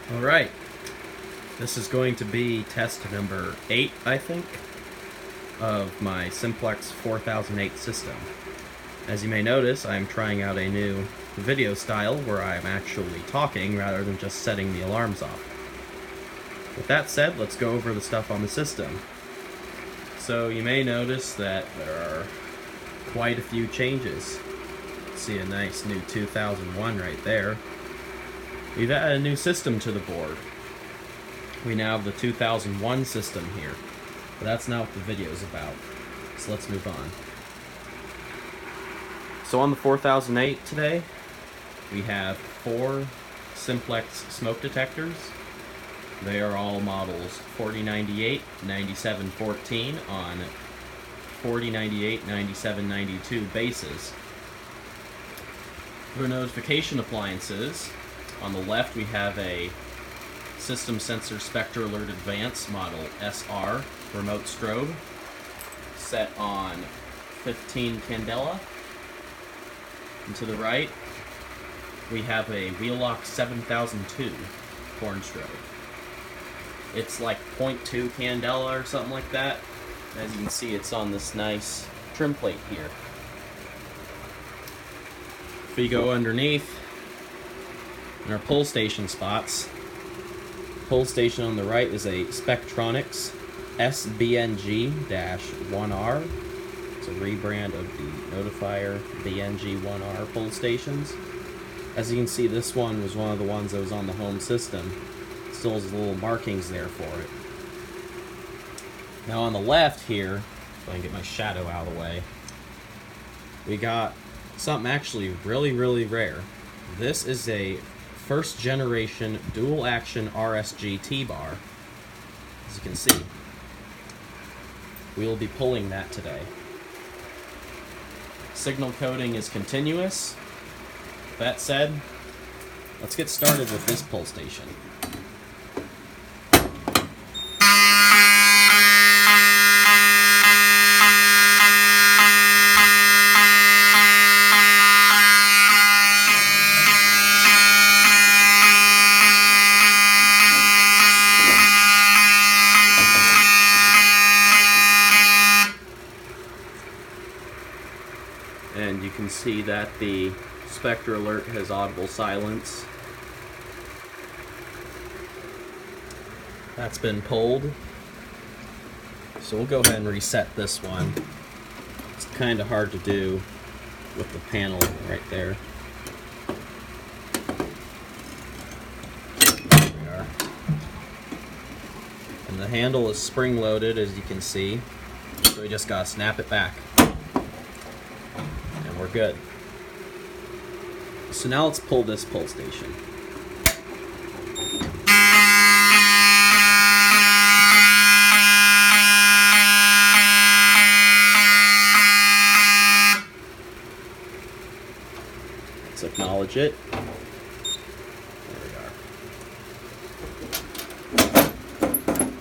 Alright, this is going to be test number 8, I think, of my Simplex 4008 system. As you may notice, I'm trying out a new video style where I'm actually talking rather than just setting the alarms off. With that said, let's go over the stuff on the system. So you may notice that there are quite a few changes. See a nice new 2001 right there. We've added a new system to the board. We now have the 2001 system here. But that's not what the video is about. So let's move on. So on the 4008 today, we have 4 Simplex smoke detectors. They are all models 4098, 9714 on 4098, 9792 bases. For notification appliances, on the left we have a System Sensor Spectre Alert Advance Model SR remote strobe set on 15 candela. And to the right we have a Wheelock 7002 horn strobe. It's like 0.2 candela or something like that. As you can see, it's on this nice trim plate here. If we go underneath in our pull station spots, pull station on the right is a Spectronics SBNG-1R. It's a rebrand of the Notifier BNG-1R pull stations. As you can see, this one was one of the ones that was on the home system. Still has little markings there for it. Now on the left here, if I can get my shadow out of the way, we got something actually really rare. This is a first generation dual action RSG T-bar. As you can see, we will be pulling that today. Signal coding is continuous. That said, let's get started with this pull station. And you can see that the Spectre alert has audible silence. That's been pulled. So we'll go ahead and reset this one. It's kind of hard to do with the panel right there. There we are. And the handle is spring loaded, as you can see. So we just gotta snap it back. We're good. So now let's pull this pull station. Let's acknowledge it. There we are.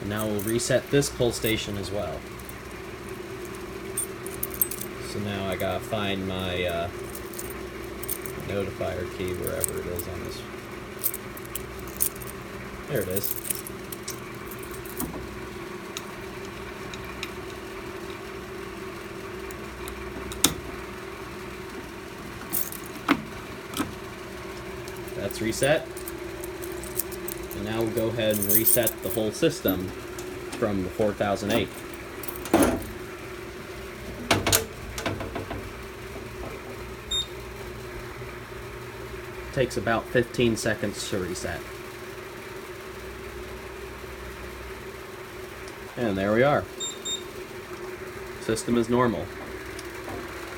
And now we'll reset this pull station as well. So now I gotta find my notifier key wherever it is on this. There it is. That's reset. And now we'll go ahead and reset the whole system from the 4008. Takes about 15 seconds to reset. And there we are. System is normal.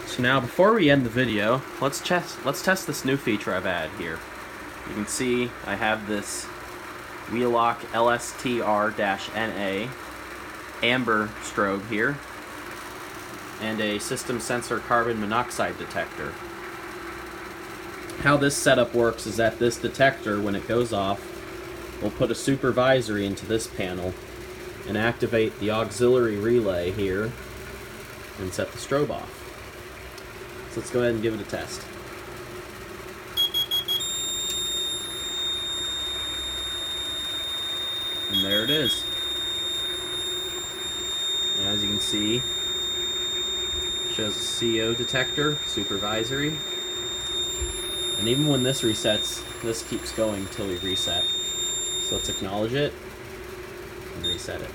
So now before we end the video, let's test this new feature I've added here. You can see I have this Wheelock LSTR-NA amber strobe here and a system sensor carbon monoxide detector. How this setup works is that this detector, when it goes off, will put a supervisory into this panel and activate the auxiliary relay here and set the strobe off. So let's go ahead and give it a test. is. And as you can see, it shows a CO detector, supervisory. And even when this resets, this keeps going until we reset. So let's acknowledge it and reset it.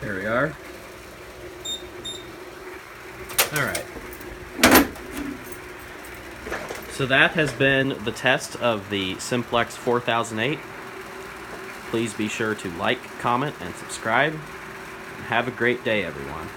There we are. Alright. So that has been the test of the Simplex 4008. Please be sure to like, comment, and subscribe. Have a great day, everyone.